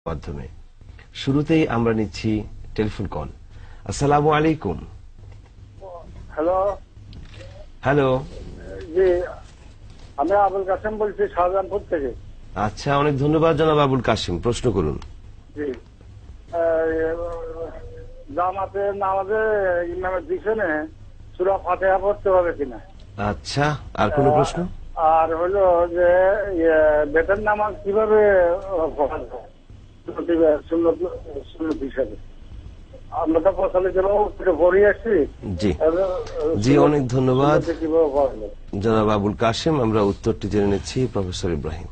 মাধ্যমে শুরুতেই আমরা নিচ্ছি টেলিফোন কল। আসসালামু আলাইকুম। হ্যালো হ্যালো, জি, আমি আবুল কাসেম বলছি শাহজাহানপুর থেকে। আচ্ছা, অনেক ধন্যবাদ জনাব আবুল কাসিম, প্রশ্ন করুন। জি, জামাতে নামাজে ইমামের পিছনে সূরা ফাতিহা পড়তে হবে কিনা? আচ্ছা, আর কোন প্রশ্ন? আর হলো যে বেতের নামাজ কিভাবে পড়া যায় সুন্নত হিসাবে? আমরা তো প্রচলিত পড়ে আসছি। জি জি, অনেক ধন্যবাদ জনাব আবুল কাসিম। আমরা উত্তরটি জেনে নিচ্ছি প্রফেসর ইব্রাহিম।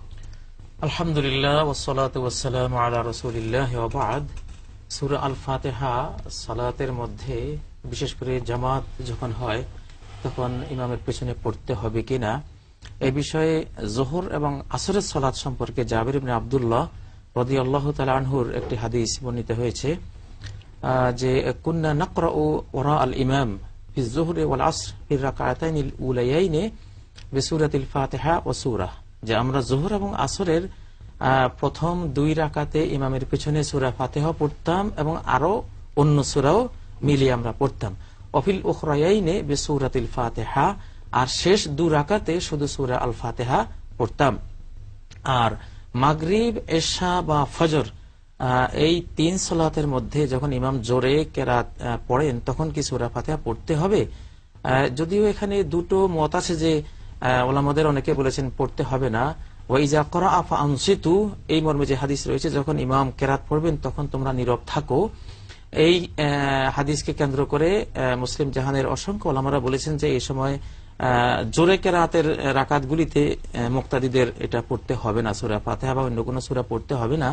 আলহামদুলিল্লাহ ওয়াসসালাতু ওয়াসসালামু আলা রাসূলিল্লাহি ওয়া বা'দ। সূরা আল ফাতিহা সালাতের মধ্যে, বিশেষ করে জামাত যখন হয় তখন ইমামের পেছনে পড়তে হবে কিনা, এই বিষয়ে যোহর এবং আসরের সালাত সম্পর্কে জাবির ইবনে আব্দুল্লাহ রাদিয়াল্লাহু তাআলা আনহুর একটি হাদিস বর্ণিত হয়েছে যে কুন্না নাকরাউ ওয়ারা আল ইমাম ফি যুহরি ওয়াল আসর ফি রাকাতাইনিল উলায়াইনি বিসূরাতিল ফাতিহা ওয়া সূরা, যে আমরা যোহর এবং আসরের প্রথম দুই রাকাতে ইমামের পেছনে সূরা ফাতিহা পড়তাম এবং আরো অন্য সূরাও মিলিয়ে আমরা পড়তাম। অফিল উখরায়াইনি বিসূরাতিল ফাতিহা, আর শেষ দু রাকাতে শুধু সূরা আল ফাতিহা পড়তাম। আর মাগরিব, এশা বা ফজর এই তিন সালাতের মধ্যে যখন ইমাম জোরে কেরাত পড়েন তখন কি সূরা ফাতিহা পড়তে হবে? যদিও এখানে দুটো মত আছে, যে ওলামাদের অনেকে বলেছেন পড়তে হবে না। ওয়াইজা ক্রাআ ফাআনসিতু, এই মর্মে যে হাদিস রয়েছে, যখন ইমাম কেরাত পড়বেন তখন তোমরা নীরব থাকো। এই হাদিসকে কেন্দ্র করে মুসলিম জাহানের অসংখ্য ওলামারা বলেছেন যে এই সময় জোরে কেরাতের রাকাতগুলিতে মুক্তাদিদের এটা পড়তে হবে না, সূরা ফাতিহা বা অন্য কোনো সূরা পড়তে হবে না।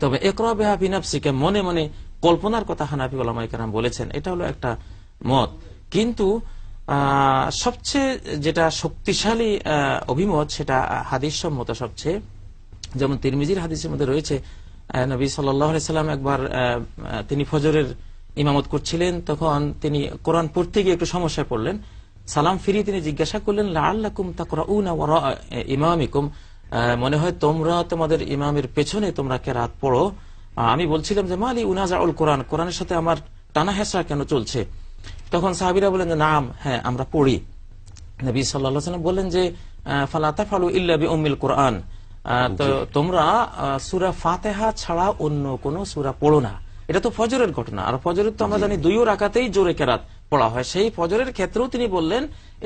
তবে ইকরা বিহা ফি নাফসিকা, মনে মনে কল্পনার কথা হানাফি উলামায়ে কেরাম বলেছেন, এটা হলো একটা মত। কিন্তু সবচেয়ে যেটা শক্তিশালী অভিমত সেটা হাদিস সম্মত সবচেয়ে, যেমন তিরমিজির হাদিসের মধ্যে রয়েছে নবী সাল্লাল্লাহু আলাইহি সাল্লাম একবার তিনি ফজরের ইমামত করছিলেন, তখন তিনি কোরআন পড়তে গিয়ে একটু সমস্যায় পড়লেন। সালাম ফিরিয়ে তিনি জিজ্ঞাসা করলেন, লাআল্লাকুম তাকরাউনা ওয়ারা ইমামিকুম, মনে হয় তোমরা তোমাদের ইমামের পেছনে তোমরা কেরাত পড়ো। আমি বলছিলাম যে মালি উনাজাউল কোরআন, কোরআনের সাথে আমার টানা হেঁচড়া কেন চলছে? তখন সাহাবীরা বললেন যে নাম, হ্যাঁ আমরা পড়ি। নবী সাল্লাল্লাহু আলাইহি ওয়াসাল্লাম বললেন যে ফালা তাফআলু ইল্লা বিউম্মিল কোরআন, তো তোমরা সূরা ফাতিহা ছাড়া অন্য কোন সূরা পড়ো না। এটা তো ফজরের ঘটনা, আর ফজরের তো আমরা জানি দুই রাকাতেই জোরে কেরাত পড়া হয়। সেই ফজরের ক্ষেত্রেও তিনি বললেন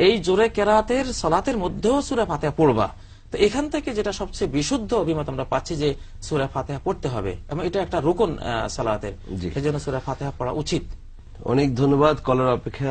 এই জোরে কেরাতের সালাতের মধ্যেও সূরা ফাতিহা পড়বা। তো এখান থেকে যেটা সবচেয়ে বিশুদ্ধ অভিমত আমরা পাচ্ছি যে সূরা ফাতিহা পড়তে হবে, এবং এটা একটা রুকন সালাতের, সেজন্য সূরা ফাতিহা পড়া উচিত। অনেক ধন্যবাদ। কলার অপেক্ষা।